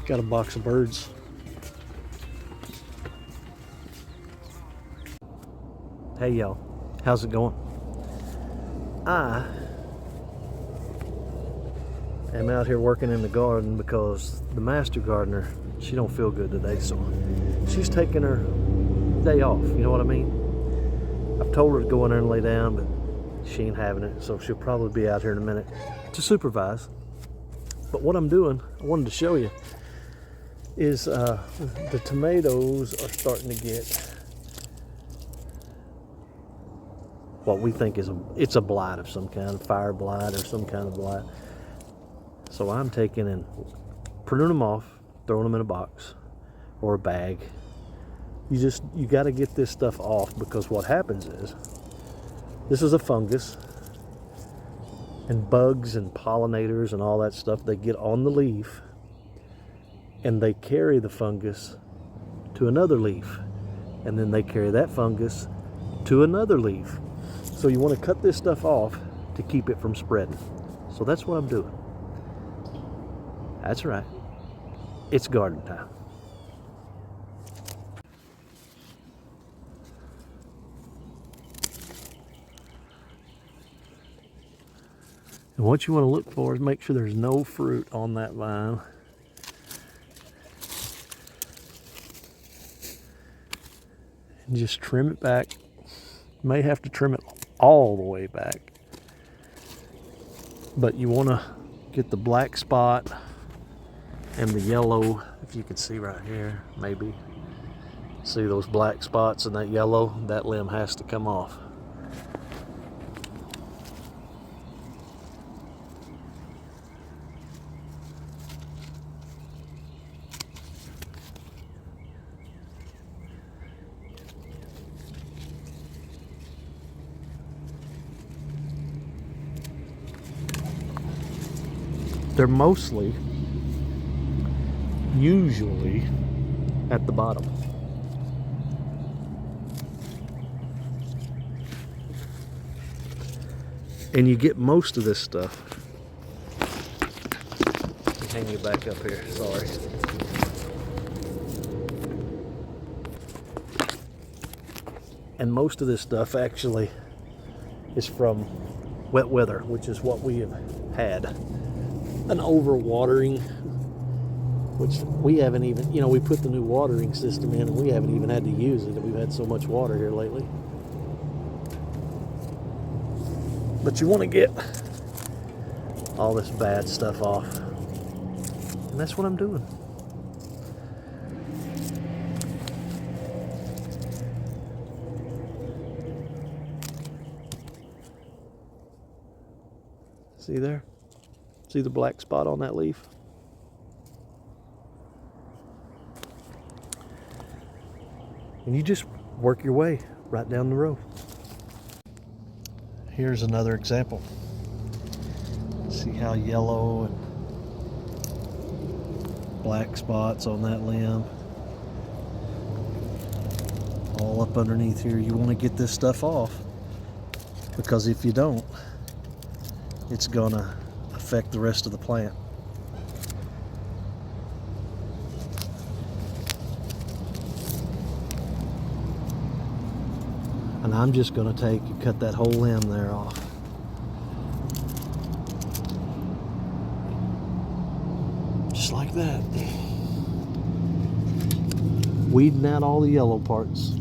Got a box of birds. Hey y'all, how's it going? I am out here working in the garden because the master gardener, she don't feel good today, so she's taking her day off, you know what I mean? I've told her to go in there and lay down, but she ain't having it, so she'll probably be out here in a minute to supervise. But what I'm doing, I wanted to show you, is the tomatoes are starting to get what we think is it's a blight of some kind, fire blight or some kind of blight. So I'm taking and pruning them off, throwing them in a box or a bag. You got to get this stuff off, because what happens is this is a fungus, and bugs and pollinators and all that stuff, they get on the leaf and they carry the fungus to another leaf, and then they carry that fungus to another leaf. So you want to cut this stuff off to keep it from spreading. So that's what I'm doing. That's right. It's garden time. And what you want to look for is make sure there's no fruit on that vine. And just trim it back. You may have to trim it all the way back. But you want to get the black spot and the yellow, if you can see right here, maybe. See those black spots and that yellow? That limb has to come off. They're mostly, usually, at the bottom. And you get most of this stuff. Let me hang you back up here, sorry. And most of this stuff actually is from wet weather, which is what we have had. An overwatering, which we haven't even, we put the new watering system in and we haven't even had to use it. We've had so much water here lately. But you want to get all this bad stuff off. And that's what I'm doing. See there? See the black spot on that leaf? And you just work your way right down the row. Here's another example. See how yellow and black spots on that limb? All up underneath here. You want to get this stuff off, because if you don't, it's gonna affect the rest of the plant. And I'm just going to take and cut that whole limb there off. Just like that. Weeding out all the yellow parts.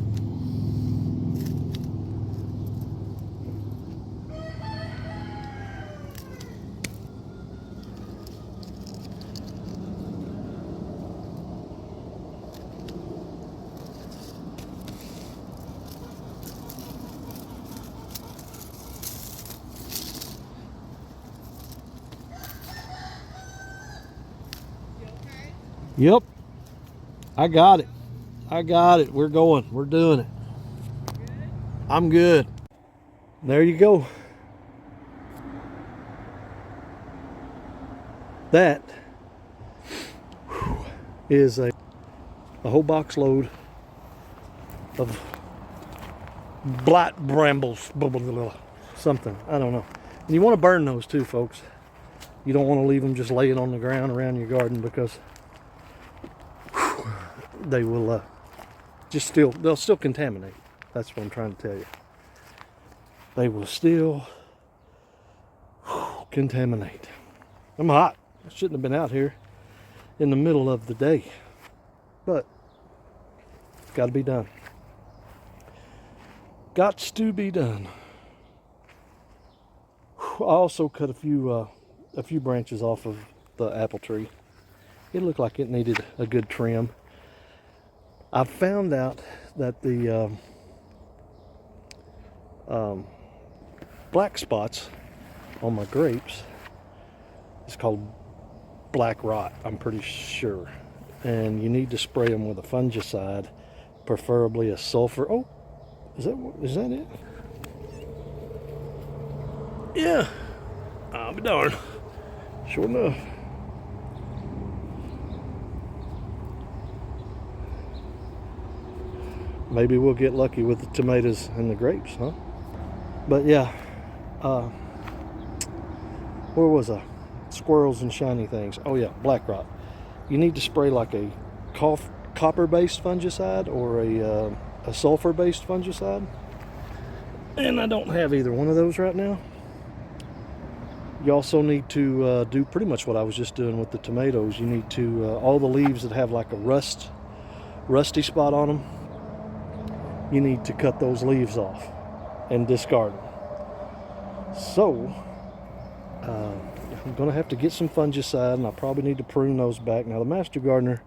Yep, I got it. We're going. We're doing it. Good? I'm good. There you go. That is a whole box load of blight brambles, something. I don't know. And you want to burn those too, folks. You don't want to leave them just laying on the ground around your garden, because they will they'll still contaminate. That's what I'm trying to tell you. They will still contaminate. I'm hot. I shouldn't have been out here in the middle of the day, but it's got to be done. Gots to be done. I also cut a few branches off of the apple tree. It looked like it needed a good trim. I found out that the black spots on my grapes is called black rot, I'm pretty sure. And you need to spray them with a fungicide, preferably a sulfur. Oh, is that it? Yeah, I'll be darned. Sure enough. Maybe we'll get lucky with the tomatoes and the grapes, huh? But yeah, where was I? Squirrels and shiny things. Oh yeah, black rot. You need to spray like a copper-based fungicide or a sulfur-based fungicide. And I don't have either one of those right now. You also need to do pretty much what I was just doing with the tomatoes. You need to, all the leaves that have like a rusty spot on them, you need to cut those leaves off and discard them. So, I'm going to have to get some fungicide, and I probably need to prune those back. Now, the master gardener,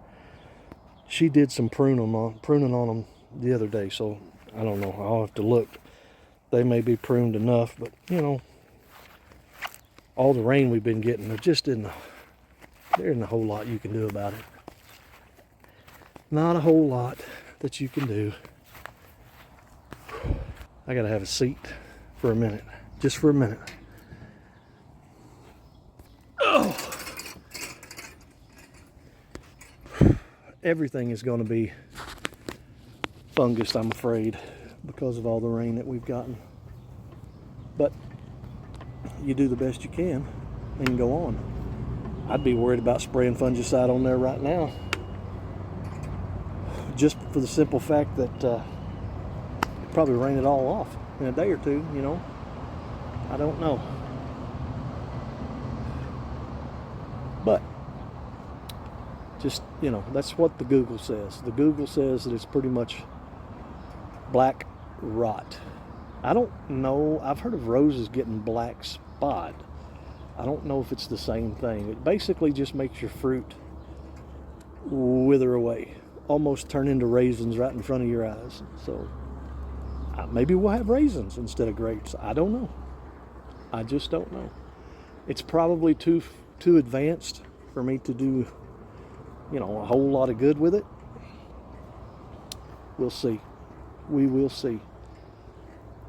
she did some pruning on them the other day, so I don't know. I'll have to look. They may be pruned enough, but, you know, all the rain we've been getting, there isn't a whole lot you can do about it. Not a whole lot that you can do. I gotta have a seat for a minute, just for a minute. Oh, everything is going to be fungus, I'm afraid, because of all the rain that we've gotten. But you do the best you can and go on. I'd be worried about spraying fungicide on there right now, just for the simple fact that it'd probably rain it all off in a day or two, you know. I don't know. But just, you know, that's what the Google says. The Google says that it's pretty much black rot. I don't know. I've heard of roses getting black spot. I don't know if it's the same thing. It basically just makes your fruit wither away, almost turn into raisins right in front of your eyes. So maybe we'll have raisins instead of grapes. I don't know. I just don't know. It's probably too advanced for me to do, you know, a whole lot of good with it. We'll see. We will see.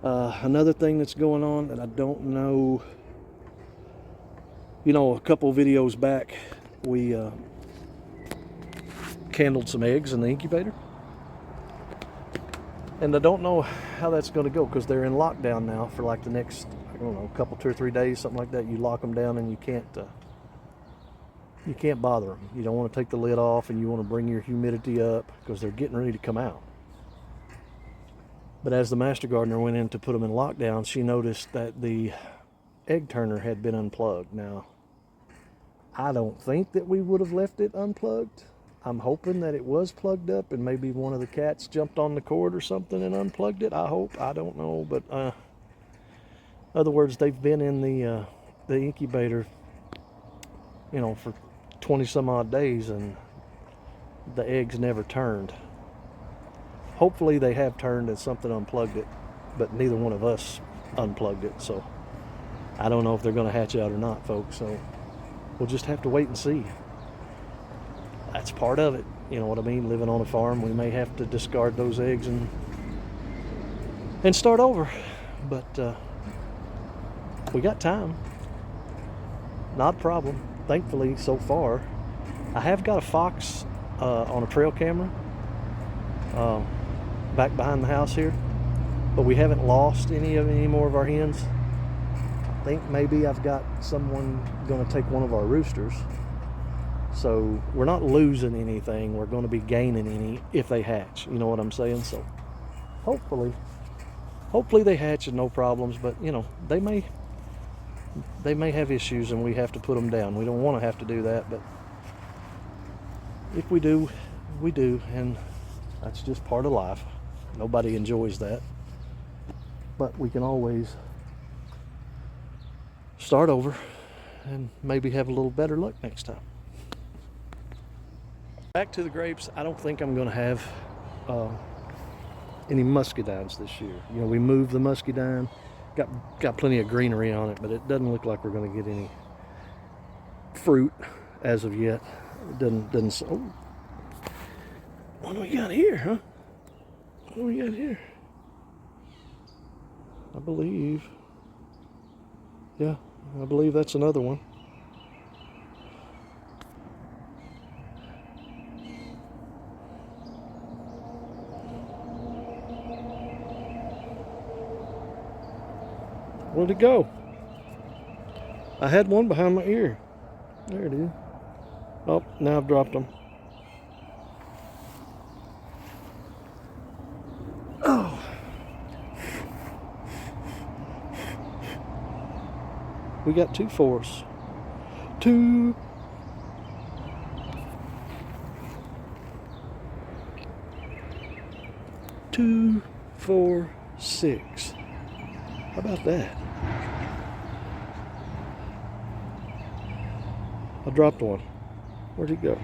Another thing that's going on that I don't know, you know, a couple of videos back, we candled some eggs in the incubator. And I don't know how that's going to go because they're in lockdown now for like the next, I don't know, couple, 2 or 3 days, something like that. You lock them down and you can't bother them. You don't want to take the lid off, and you want to bring your humidity up because they're getting ready to come out. But as the master gardener went in to put them in lockdown, she noticed that the egg turner had been unplugged. Now, I don't think that we would have left it unplugged. I'm hoping that it was plugged up and maybe one of the cats jumped on the cord or something and unplugged it. I hope. I don't know. But in other words, they've been in the incubator, you know, for 20 some odd days, and the eggs never turned. Hopefully they have turned and something unplugged it, but neither one of us unplugged it. So I don't know if they're going to hatch out or not, folks. So we'll just have to wait and see. That's part of it. You know what I mean? Living on a farm, we may have to discard those eggs and start over. But we got time. Not a problem. Thankfully, so far. I have got a fox on a trail camera back behind the house here, but we haven't lost any more of our hens. I think maybe I've got someone going to take one of our roosters. So we're not losing anything. We're going to be gaining any if they hatch. You know what I'm saying? So hopefully they hatch and no problems. But you know, they may have issues and we have to put them down. We don't want to have to do that, but if we do, we do, and that's just part of life. Nobody enjoys that, but we can always start over and maybe have a little better luck next time. Back to the grapes. I don't think I'm going to have any muscadines this year. You know, we moved the muscadine, got plenty of greenery on it, but it doesn't look like we're going to get any fruit as of yet. It doesn't. Oh, what do we got here, huh? What do we got here? I believe that's another one. Where'd it go? I had one behind my ear. There it is. Oh, now I've dropped them. Oh. We got 2 for us. 2. Two, 4, 6. How about that? I dropped one. Where'd it go?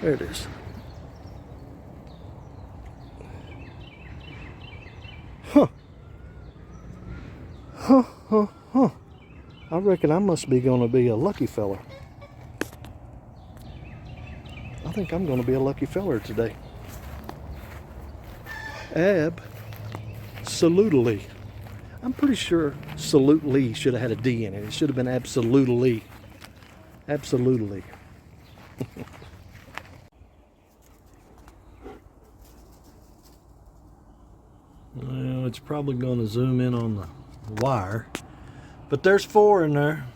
There it is. Huh. I reckon I must be going to be a lucky feller. I think I'm going to be a lucky feller today. Absolutely. I'm pretty sure salutely should have had a D in it. It should have been absolutely. Absolutely. Well, it's probably going to zoom in on the wire, but there's 4 in there.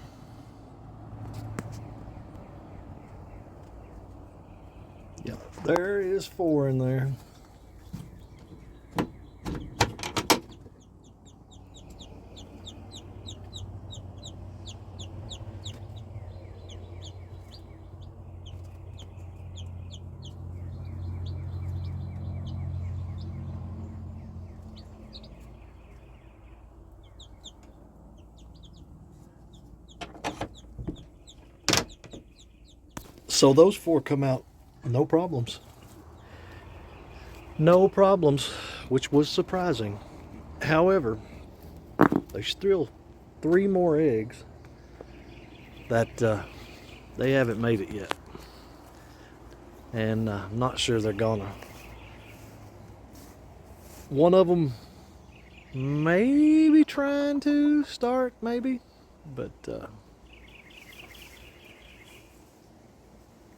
Yep, there is 4 in there. So those 4 come out, no problems. No problems, which was surprising. However, there's still 3 more eggs that they haven't made it yet. And I'm not sure they're gonna. One of them maybe trying to start, maybe, but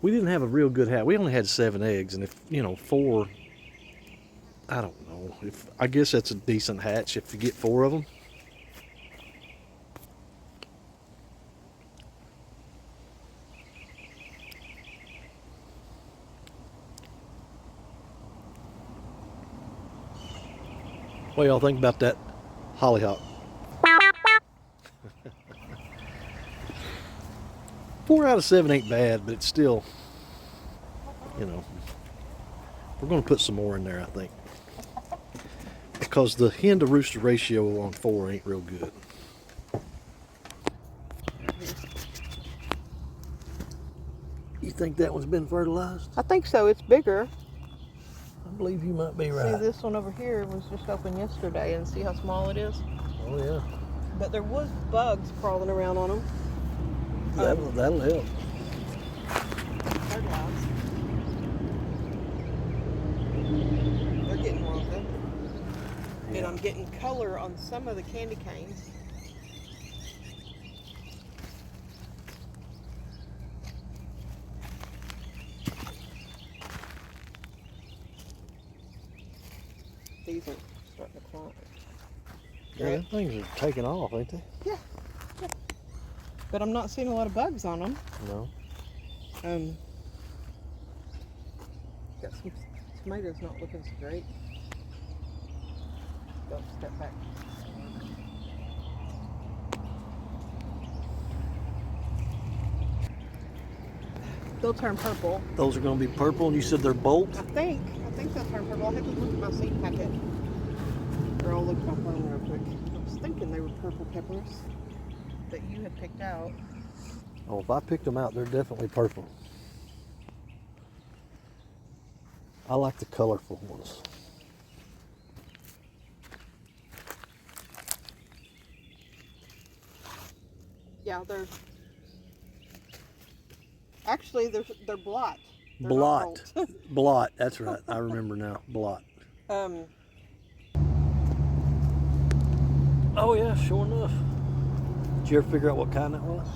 we didn't have a real good hatch. We only had 7 eggs, and if, you know, 4, I don't know. I guess that's a decent hatch if you get 4 of them. What y'all think about that hollyhock? 4 out of 7 ain't bad, but it's still, you know, we're going to put some more in there, I think, because the hen to rooster ratio on 4 ain't real good. You think that one's been fertilized? I think so. It's bigger. I believe you might be right. See, this one over here was just opened yesterday, and see how small it is? Oh, yeah. But there was bugs crawling around on them. That'll help. Fertilized. They're getting longer. Yeah. And I'm getting color on some of the candy canes. These are starting to climb. Yeah, things are taking off, ain't they? Yeah. but I'm not seeing a lot of bugs on them. No. Got some tomatoes not looking so great. Don't step back. They'll turn purple. Those are going to be purple, and you said they're bolt? I think they'll turn purple. I have to look at my seed packet. Or I'll look at my phone real quick. I was thinking they were purple peppers that you had picked out. Oh, if I picked them out, they're definitely purple. I like the colorful ones. Yeah, they're actually they're blot. They're Blot. not bolt. Blot, that's right. I remember now. Blot. Oh yeah, sure enough. Did you ever figure out what kind that was?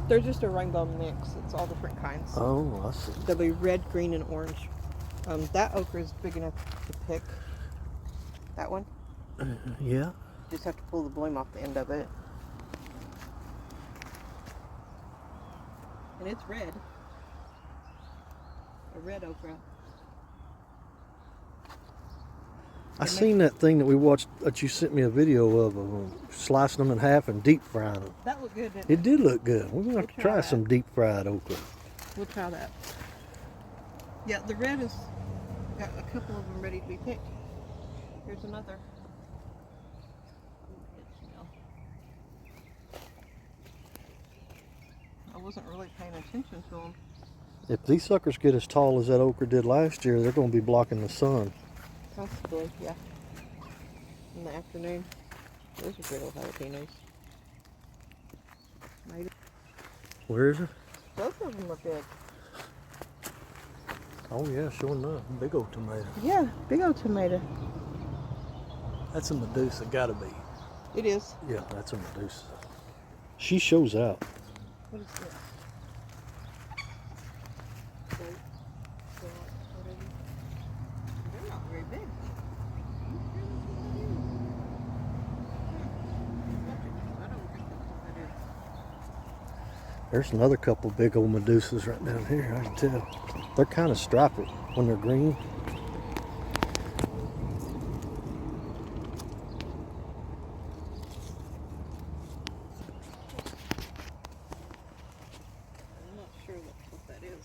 They're just a rainbow mix. It's all different kinds. Oh, I see. They'll be red, green, and orange. That okra is big enough to pick. That one. Yeah. Just have to pull the bloom off the end of it. And it's red. A red okra. I seen that thing that we watched that you sent me a video of slicing them in half and deep frying them. That looked good, didn't It did look good. We're gonna have to try some deep fried okra. We'll try that. Yeah, the red has got a couple of them ready to be picked. Here's another. I wasn't really paying attention to them. If these suckers get as tall as that okra did last year, they're going to be blocking the sun. Possibly, yeah. In the afternoon. Those are good old jalapenos. Maybe. Where is it? Both of them are big. Oh yeah, sure enough. Big old tomato. Yeah, big old tomato. That's a Medusa, gotta be. It is. Yeah, that's a Medusa. She shows out. What is this? They're not very big. There's another couple big old Medusas right down here, I can tell. They're kind of striped when they're green. I'm not sure what that is.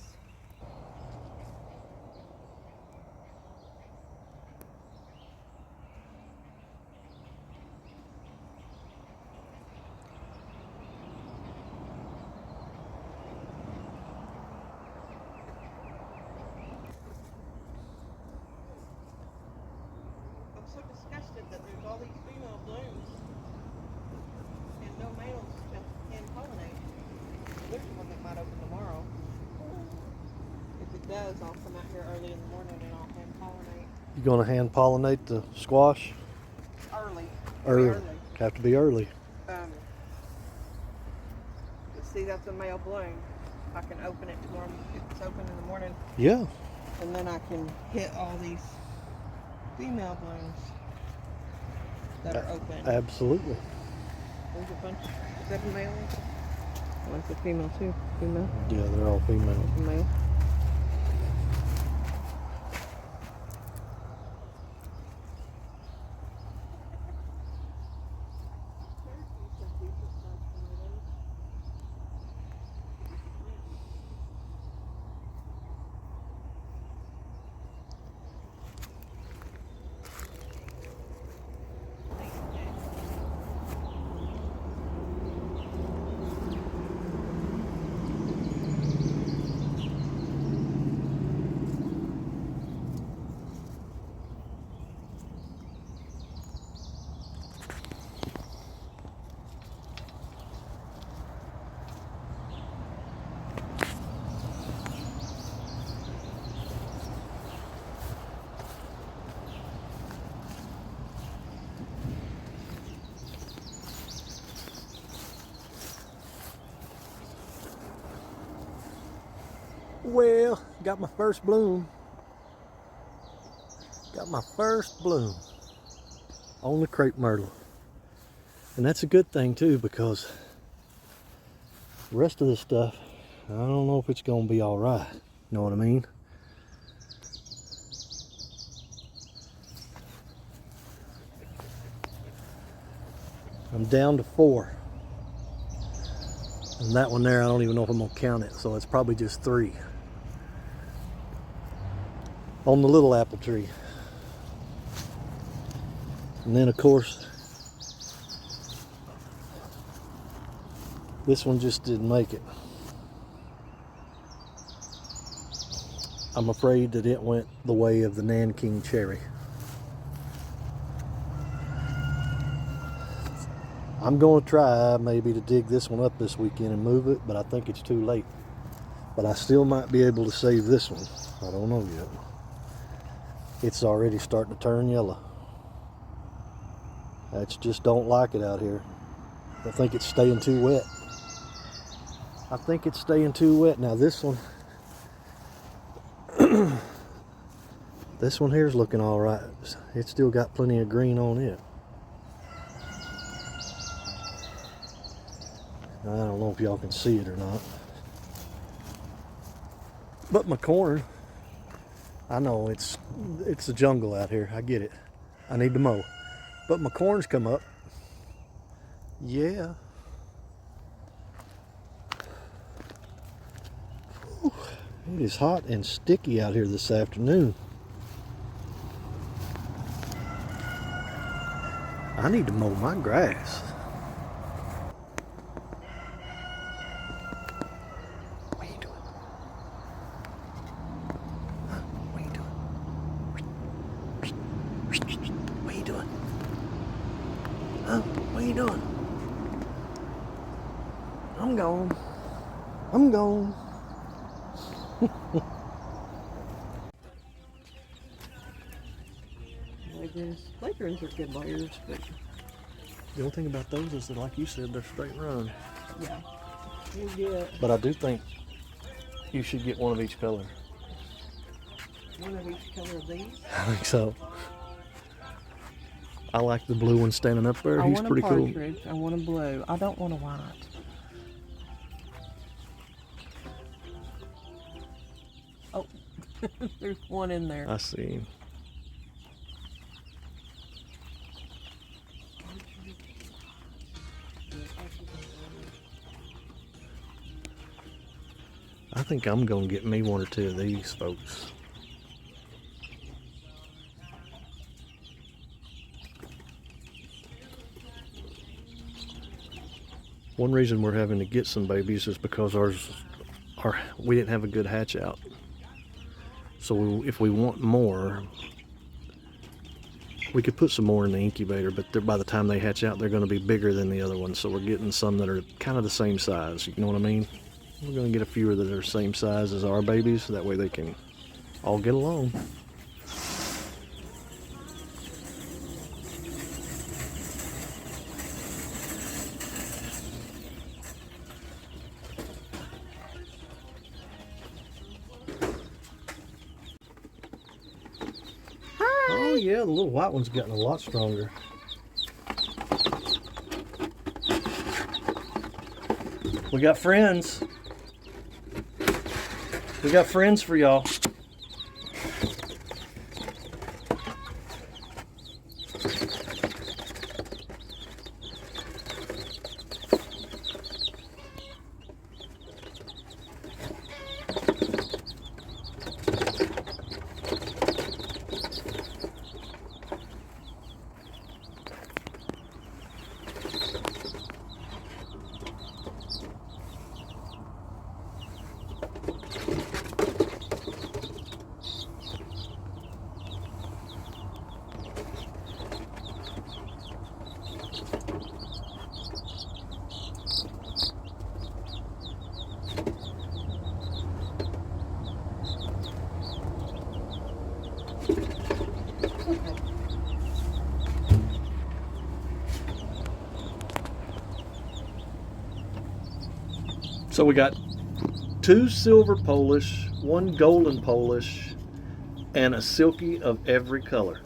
I'm so disgusted that there's all these female blooms and no males to hand pollinate. There's one that might open tomorrow. If it does, I'll come out here early in the morning and I'll hand pollinate. You gonna hand pollinate the squash? Early. Early. Have to be early. See, that's a male bloom. I can open it tomorrow if it's open in the morning. Yeah. And then I can hit all these female blooms that are open. Absolutely. There's a bunch. Is that a male? One's a female too. Female. Yeah, they're all female. Male. Well, got my first bloom. Got my first bloom on the crepe myrtle. And that's a good thing too, because The rest of this stuff, I don't know if it's gonna be all right. You know what I mean? I'm down to 4. And that one there, I don't even know if I'm gonna count it, so it's probably just 3. On the little apple tree. And then of course, this one just didn't make it. I'm afraid that it went the way of the Nanking cherry. I'm going to try maybe to dig this one up this weekend and move it, but I think it's too late. But I still might be able to save this one. I don't know yet. It's already starting to turn yellow. I just don't like it out here. I think it's staying too wet. I think it's staying too wet. Now this one, this one here is looking all right. It's still got plenty of green on it. I don't know if y'all can see it or not. But my corn, I know it's the jungle out here. I get it. I need to mow. But my corn's come up. Yeah. Whew. It is hot and sticky out here this afternoon. I need to mow my grass. What are you doing? Huh? What are you doing? What are you doing? Huh? What are you doing? I'm gone. I'm gone. Lakerins are good layers, but The only thing about those is that, like you said, they're straight run. yeah, you get But I do think you should get one of each color. one of each color of these. I think so. I like the blue one standing up there. I He's want pretty a cool. partridge. I want a blue. I don't want a white. Oh, there's one in there. I see. I think I'm gonna get me one or two of these, folks. One reason we're having to get some babies is because we didn't have a good hatch out. So if we want more, we could put some more in the incubator, but by the time they hatch out, they're going to be bigger than the other ones. So we're getting some that are kind of the same size. You know what I mean? We're going to get a few that are the same size as our babies. So that way they can all get along. Oh yeah, the little white one's gotten a lot stronger. We got friends. We got friends for y'all. So we got 2 silver Polish, 1 golden Polish, and a silky of every color.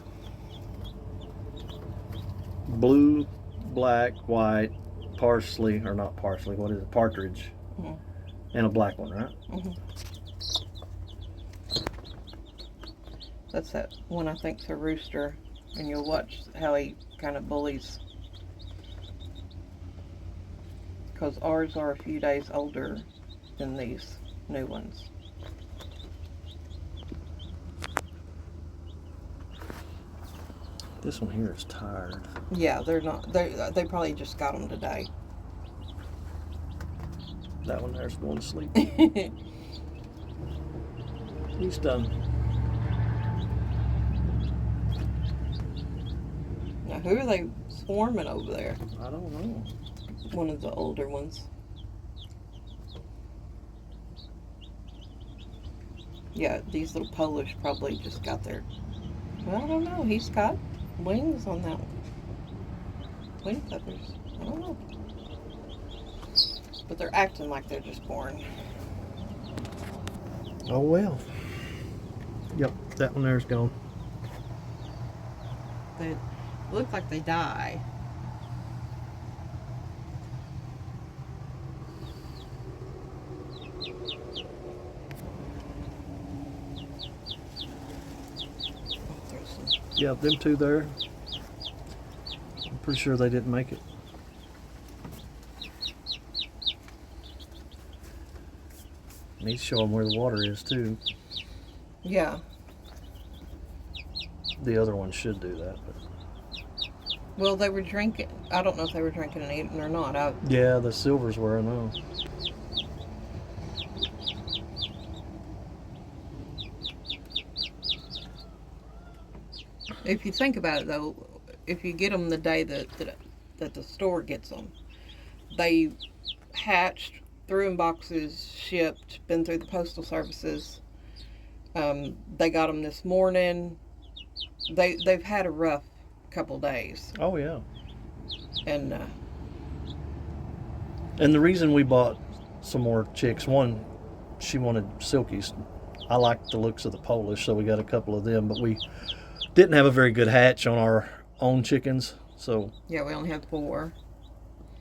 Blue, black, white, parsley, or not parsley, what is it? Partridge, Mhm. And a black one, right? Mhm. That's that one, I think's a rooster, and you'll watch how he kind of bullies. Because ours are a few days older than these new ones. This one here is tired. Yeah, they're not. They probably just got them today. That one there's going to sleep. He's done. Now, who are they swarming over there? I don't know. One of the older ones. Yeah, these little Polish probably just got their. Well, I don't know. He's got wings on that one. Wing feathers. I don't know. But they're acting like they're just born. Oh well. Yep, that one there's gone. They look like they die. Yeah, them two there. I'm pretty sure they didn't make it. Need to show them where the water is too. Yeah. The other one should do that. But Well, they were drinking. I don't know if they were drinking and eating or not. yeah, the silvers were, I know. If you think about it, though, if you get them the day that the store gets them, they hatched, threw in boxes, shipped, been through the postal services. They got them this morning. They've had a rough couple days, Oh yeah. and And the reason we bought some more chicks, one, she wanted silkies. I liked the looks of the Polish, so we got a couple of them, but we didn't have a very good hatch on our own chickens, so yeah, we only had 4.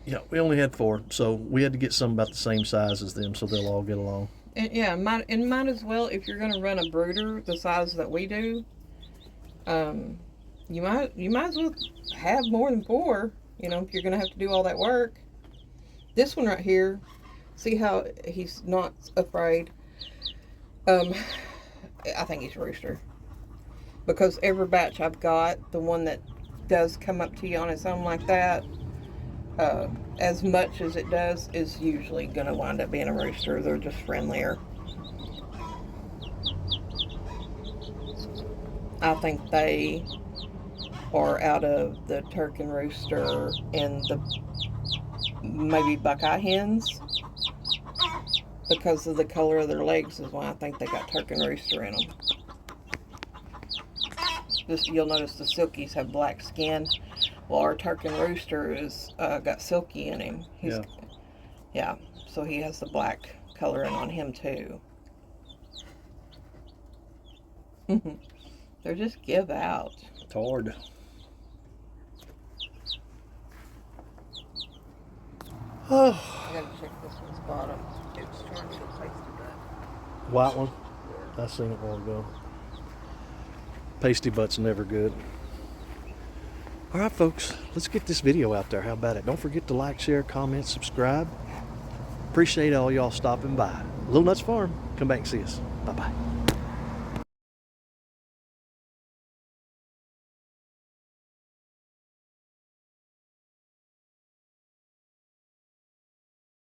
yeah, we only had 4, so we had to get some about the same size as them, so they'll all get along. And yeah, might as well, if you're gonna run a brooder the size that we do, you might as well have more than 4. You know, if you're gonna have to do all that work. This one right here, see how he's not afraid. I think he's a rooster, because every batch I've got, the one that does come up to you on its own like that, as much as it does, is usually going to wind up being a rooster. They're just friendlier. I think they are out of the turkey and rooster and the maybe Buckeye hens, because of the color of their legs is why I think they got turkey and rooster in them. You'll notice the silkies have black skin. Well, our turkey and rooster is got silky in him. Yeah, so he has the black coloring on him too. They're just give out. It's hard. Oh, I gotta check this one's bottom. It's trying to taste that. white one. I seen it a while ago. Pasty butt's never good. All right, folks, let's get this video out there. How about it? Don't forget to like, share, comment, subscribe. Appreciate all y'all stopping by. Little Nuts Farm. Come back and see us. Bye-bye.